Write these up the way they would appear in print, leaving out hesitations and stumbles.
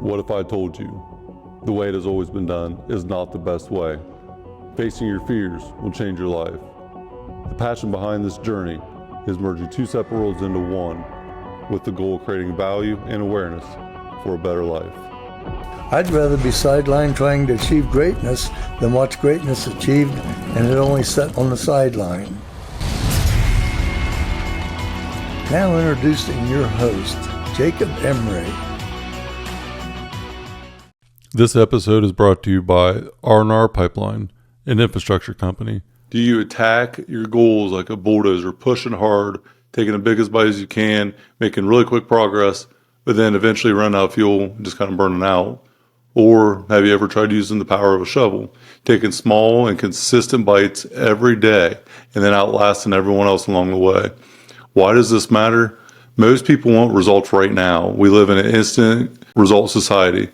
What if I told you the way it has always been done is not the best way? Facing your fears will change your life. The passion behind this journey is merging two separate worlds into one with the goal of creating value and awareness for a better life. I'd rather be sidelined trying to achieve greatness than watch greatness achieved and it only set on the sideline. Now introducing your host, Jacob Emery. This episode is brought to you by R&R Pipeline, an infrastructure company. Do you attack your goals like a bulldozer, pushing hard, taking the biggest bite as you can, making really quick progress, but then eventually run out of fuel and just kind of burning out? Or have you ever tried using the power of a shovel, taking small and consistent bites every day and then outlasting everyone else along the way? Why does this matter? Most people want results right now. We live in an instant result society.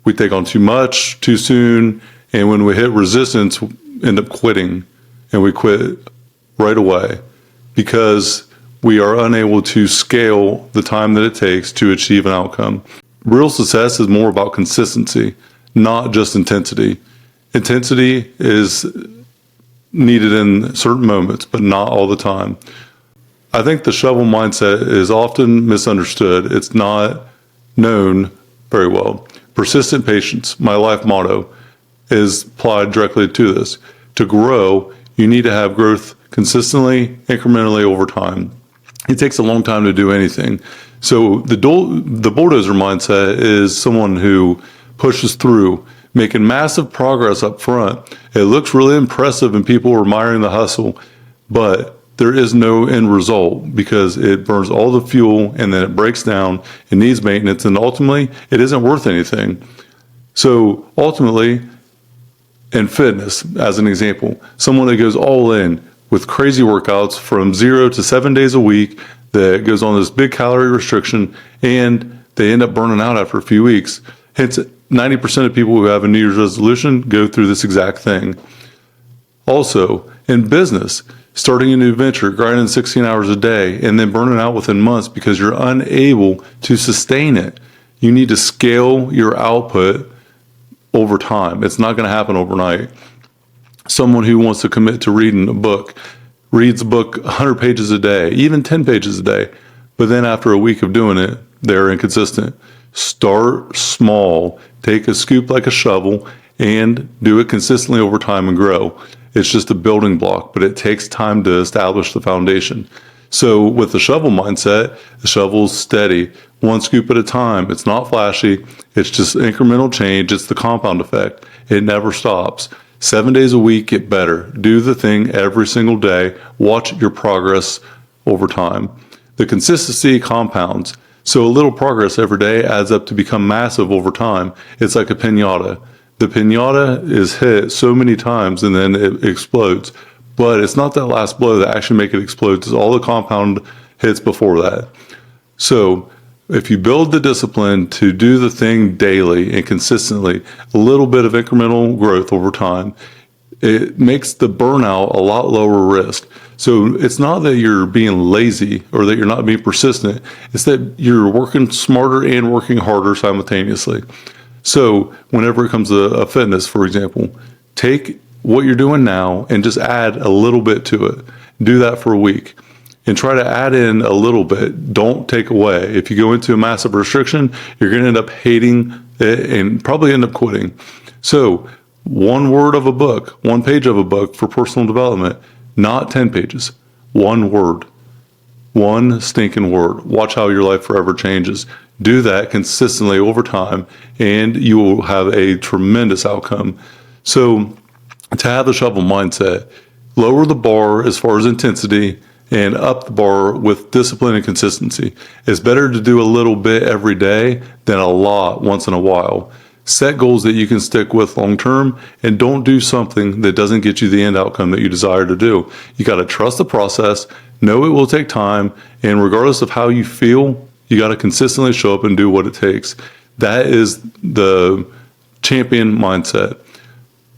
We take on too much too soon, and when we hit resistance, we end up quitting, and we quit right away because we are unable to scale the time that it takes to achieve an outcome. Real success is more about consistency, not just intensity. Intensity is needed in certain moments, but not all the time. I think the shovel mindset is often misunderstood. It's not known very well. Persistent patience, my life motto, is applied directly to this. To grow, you need to have growth consistently, incrementally over time. It takes a long time to do anything. So the bulldozer mindset is someone who pushes through, making massive progress up front. It looks really impressive and people are admiring the hustle, but there is no end result because it burns all the fuel and then it breaks down, it needs maintenance, and ultimately it isn't worth anything. So ultimately, in fitness, as an example, someone that goes all in with crazy workouts from 0 to 7 days a week that goes on this big calorie restriction and they end up burning out after a few weeks. Hence, 90% of people who have a New Year's resolution go through this exact thing. Also, in business, starting a new venture, grinding 16 hours a day, and then burning out within months because you're unable to sustain it. You need to scale your output over time. It's not going to happen overnight. Someone who wants to commit to reading a book, reads a book 100 pages a day, even 10 pages a day, but then after a week of doing it, they're inconsistent. Start small, take a scoop like a shovel, and do it consistently over time and grow. It's just a building block, but it takes time to establish the foundation. So with the shovel mindset, the shovel's steady, one scoop at a time. It's not flashy. It's just incremental change. It's the compound effect. It never stops. 7 days a week, get better. Do the thing every single day. Watch your progress over time. The consistency compounds. So a little progress every day adds up to become massive over time. It's like a piñata. The piñata is hit so many times and then it explodes. But it's not that last blow that actually makes it explode. It's all the compound hits before that. So if you build the discipline to do the thing daily and consistently, a little bit of incremental growth over time, it makes the burnout a lot lower risk. So it's not that you're being lazy or that you're not being persistent. It's that you're working smarter and working harder simultaneously. So whenever it comes to fitness, for example, take what you're doing now and just add a little bit to it. Do that for a week and try to add in a little bit. Don't take away. If you go into a massive restriction, you're going to end up hating it and probably end up quitting. So one word of a book, one page of a book for personal development, not 10 pages, one word. One stinking word. Watch how your life forever changes. Do that consistently over time, and you will have a tremendous outcome. So, to have the shovel mindset, lower the bar as far as intensity and up the bar with discipline and consistency. It's better to do a little bit every day than a lot once in a while. Set goals that you can stick with long term and don't do something that doesn't get you the end outcome that you desire to do. You got to trust the process, know it will take time, and regardless of how you feel, you got to consistently show up and do what it takes. That is the champion mindset.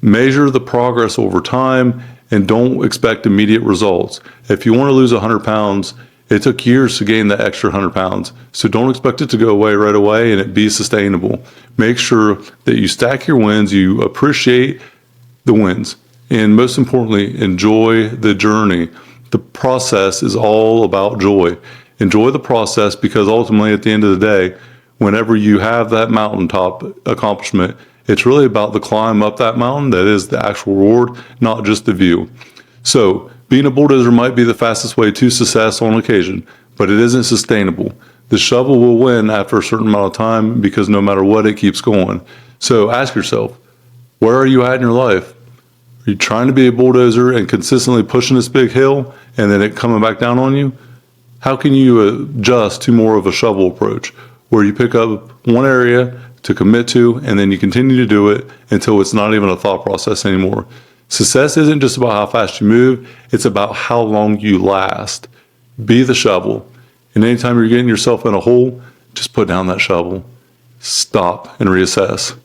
Measure the progress over time and don't expect immediate results. If you want to lose 100 pounds It took years to gain that extra 100 pounds. So don't expect it to go away right away and it be sustainable. Make sure that you stack your wins, you appreciate the wins, and most importantly, enjoy the journey. The process is all about joy. Enjoy the process, because ultimately at the end of the day, whenever you have that mountaintop accomplishment, it's really about the climb up that mountain that is the actual reward, not just the view. So being a bulldozer might be the fastest way to success on occasion, but it isn't sustainable. The shovel will win after a certain amount of time, because no matter what, it keeps going. So ask yourself, where are you at in your life? Are you trying to be a bulldozer and consistently pushing this big hill and then it coming back down on you? How can you adjust to more of a shovel approach, where you pick up one area to commit to and then you continue to do it until it's not even a thought process anymore? Success isn't just about how fast you move, it's about how long you last. Be the shovel. And anytime you're getting yourself in a hole, just put down that shovel. Stop and reassess.